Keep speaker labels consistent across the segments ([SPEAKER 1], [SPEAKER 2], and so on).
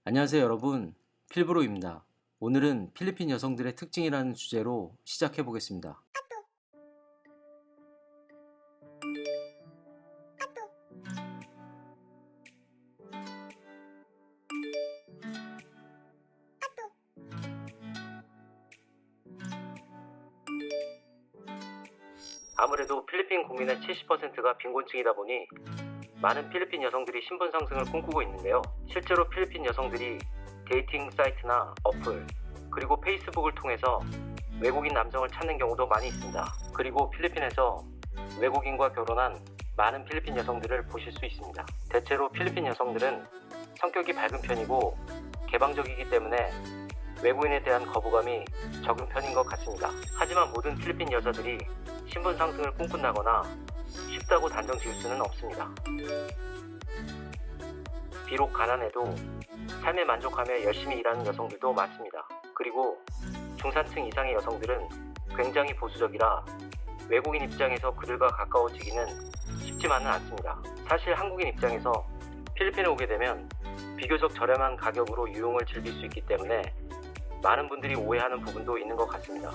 [SPEAKER 1] 안녕하세요 여러분, 필브로입니다. 오늘은 필리핀 여성들의 특징이라는 주제로 시작해 보겠습니다. 아무래도 필리핀 국민의 70%가 빈곤층이다 보니 많은 필리핀 여성들이 신분 상승을 꿈꾸고 있는데요. 실제로 필리핀 여성들이 데이팅 사이트나 어플, 그리고 페이스북을 통해서 외국인 남성을 찾는 경우도 많이 있습니다. 그리고 필리핀에서 외국인과 결혼한 많은 필리핀 여성들을 보실 수 있습니다. 대체로 필리핀 여성들은 성격이 밝은 편이고 개방적이기 때문에 외국인에 대한 거부감이 적은 편인 것 같습니다. 하지만 모든 필리핀 여자들이 신분 상승을 꿈꾼다거나 쉽다고 단정 지을 수는 없습니다. 비록 가난해도 삶에 만족하며 열심히 일하는 여성들도 많습니다. 그리고 중산층 이상의 여성들은 굉장히 보수적이라 외국인 입장에서 그들과 가까워지기는 쉽지만은 않습니다. 사실 한국인 입장에서 필리핀에 오게 되면 비교적 저렴한 가격으로 유흥을 즐길 수 있기 때문에 많은 분들이 오해하는 부분도 있는 것 같습니다.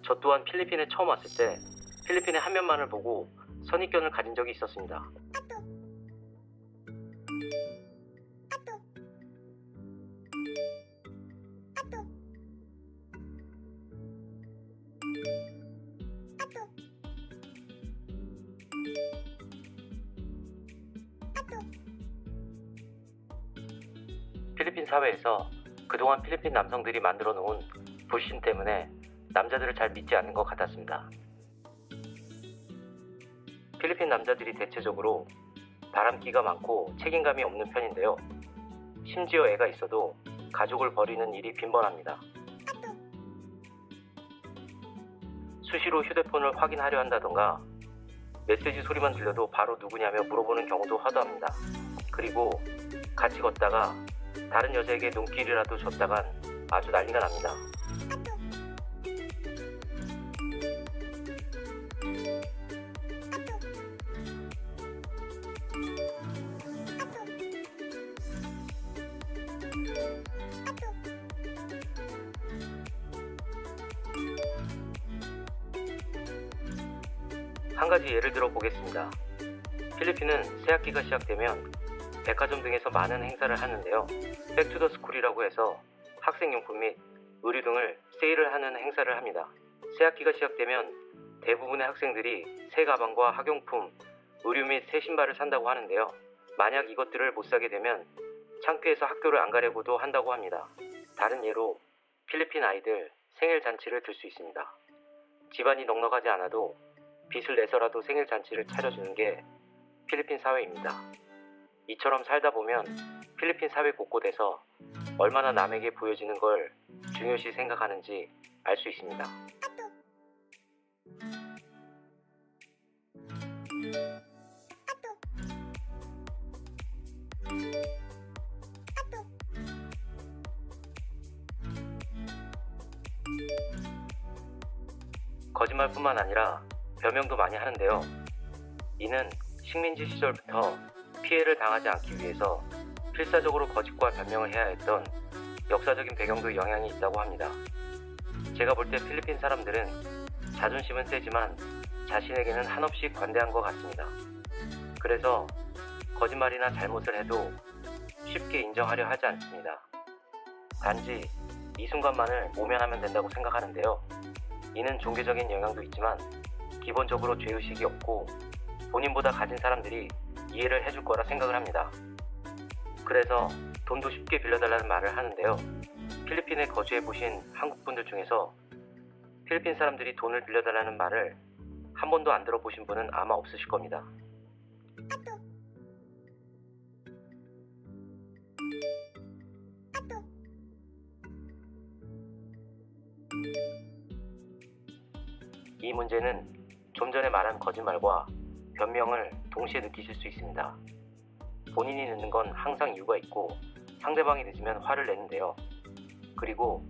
[SPEAKER 1] 저 또한 필리핀에 처음 왔을 때 필리핀의 한 면만을 보고 선입견을 가진 적이 있었습니다. 필리핀 사회에서 그동안 필리핀 남성들이 만들어 놓은 불신 때문에 남자들을 잘 믿지 않는 것 같았습니다. 필리핀 남자들이 대체적으로 바람기가 많고 책임감이 없는 편인데요. 심지어 애가 있어도 가족을 버리는 일이 빈번합니다. 수시로 휴대폰을 확인하려 한다던가 메시지 소리만 들려도 바로 누구냐며 물어보는 경우도 허다합니다. 그리고 같이 걷다가 다른 여자에게 눈길이라도 줬다간 아주 난리가 납니다. 한 가지 예를 들어 보겠습니다. 필리핀은 새학기가 시작되면 백화점 등에서 많은 행사를 하는데요. 백투더스쿨이라고 해서 학생용품 및 의류 등을 세일을 하는 행사를 합니다. 새학기가 시작되면 대부분의 학생들이 새 가방과 학용품, 의류 및 새 신발을 산다고 하는데요. 만약 이것들을 못 사게 되면 창피해서 학교를 안 가려고도 한다고 합니다. 다른 예로 필리핀 아이들 생일 잔치를 들 수 있습니다. 집안이 넉넉하지 않아도 빚을 내서라도 생일 잔치를 차려주는 게 필리핀 사회입니다. 이처럼 살다 보면 필리핀 사회 곳곳에서 얼마나 남에게 보여지는 걸 중요시 생각하는지 알 수 있습니다. 거짓말뿐만 아니라 변명도 많이 하는데요. 이는 식민지 시절부터 피해를 당하지 않기 위해서 필사적으로 거짓과 변명을 해야 했던 역사적인 배경도 영향이 있다고 합니다. 제가 볼 때 필리핀 사람들은 자존심은 세지만 자신에게는 한없이 관대한 것 같습니다. 그래서 거짓말이나 잘못을 해도 쉽게 인정하려 하지 않습니다. 단지 이 순간만을 모면하면 된다고 생각하는데요. 이는 종교적인 영향도 있지만 기본적으로 죄의식이 없고 본인보다 가진 사람들이 이해를 해줄 거라 생각을 합니다. 그래서 돈도 쉽게 빌려달라는 말을 하는데요. 필리핀에 거주해 보신 한국분들 중에서 필리핀 사람들이 돈을 빌려달라는 말을 한 번도 안 들어보신 분은 아마 없으실 겁니다. 이 문제는 좀 전에 말한 거짓말과 변명을 동시에 느끼실 수 있습니다. 본인이 늦는 건 항상 이유가 있고 상대방이 늦으면 화를 내는데요. 그리고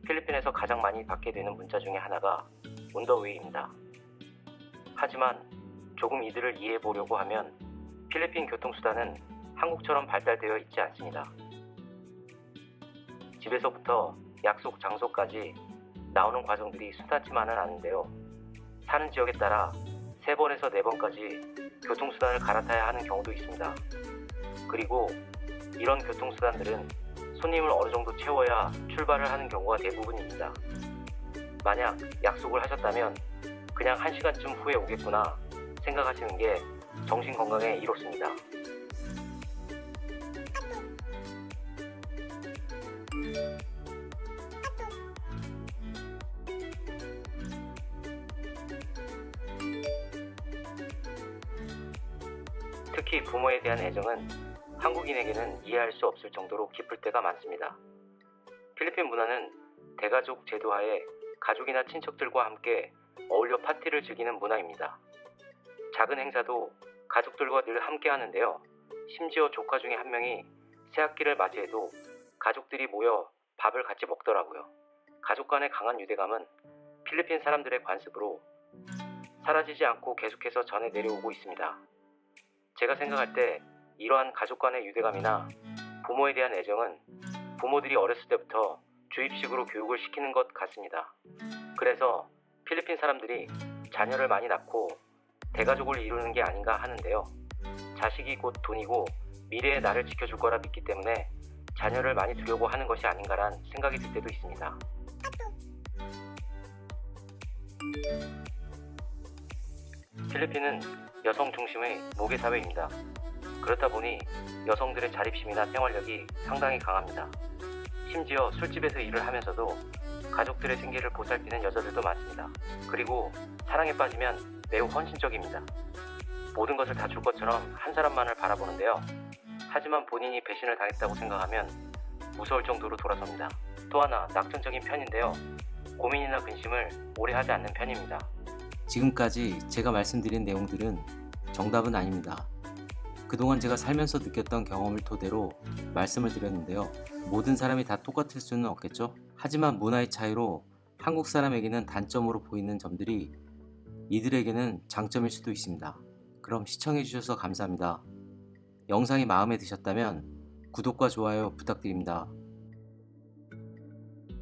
[SPEAKER 1] 필리핀에서 가장 많이 받게 되는 문자 중에 하나가 온더웨이입니다. 하지만 조금 이들을 이해해 보려고 하면 필리핀 교통수단은 한국처럼 발달되어 있지 않습니다. 집에서부터 약속 장소까지 나오는 과정들이 순탄치만은 않은데요. 사는 지역에 따라 3번에서 4번까지 교통수단을 갈아타야 하는 경우도 있습니다. 그리고 이런 교통수단들은 손님을 어느 정도 채워야 출발을 하는 경우가 대부분입니다. 만약 약속을 하셨다면 그냥 1시간쯤 후에 오겠구나 생각하시는 게 정신건강에 이롭습니다. 특히 부모에 대한 애정은 한국인에게는 이해할 수 없을 정도로 깊을 때가 많습니다. 필리핀 문화는 대가족 제도하에 가족이나 친척들과 함께 어울려 파티를 즐기는 문화입니다. 작은 행사도 가족들과 늘 함께 하는데요. 심지어 조카 중에 한 명이 새학기를 맞이해도 가족들이 모여 밥을 같이 먹더라고요. 가족 간의 강한 유대감은 필리핀 사람들의 관습으로 사라지지 않고 계속해서 전해 내려오고 있습니다. 제가 생각할 때 이러한 가족 간의 유대감이나 부모에 대한 애정은 부모들이 어렸을 때부터 주입식으로 교육을 시키는 것 같습니다. 그래서 필리핀 사람들이 자녀를 많이 낳고 대가족을 이루는 게 아닌가 하는데요. 자식이 곧 돈이고 미래의 나를 지켜줄 거라 믿기 때문에 자녀를 많이 두려고 하는 것이 아닌가란 생각이 들 때도 있습니다. 필리핀은 여성 중심의 모계 사회입니다. 그렇다 보니 여성들의 자립심이나 생활력이 상당히 강합니다. 심지어 술집에서 일을 하면서도 가족들의 생계를 보살피는 여자들도 많습니다. 그리고 사랑에 빠지면 매우 헌신적입니다. 모든 것을 다 줄 것처럼 한 사람만을 바라보는데요. 하지만 본인이 배신을 당했다고 생각하면 무서울 정도로 돌아섭니다. 또 하나 낙천적인 편인데요. 고민이나 근심을 오래 하지 않는 편입니다.
[SPEAKER 2] 지금까지 제가 말씀드린 내용들은 정답은 아닙니다. 그동안 제가 살면서 느꼈던 경험을 토대로 말씀을 드렸는데요. 모든 사람이 다 똑같을 수는 없겠죠? 하지만 문화의 차이로 한국 사람에게는 단점으로 보이는 점들이 이들에게는 장점일 수도 있습니다. 그럼 시청해주셔서 감사합니다. 영상이 마음에 드셨다면 구독과 좋아요 부탁드립니다.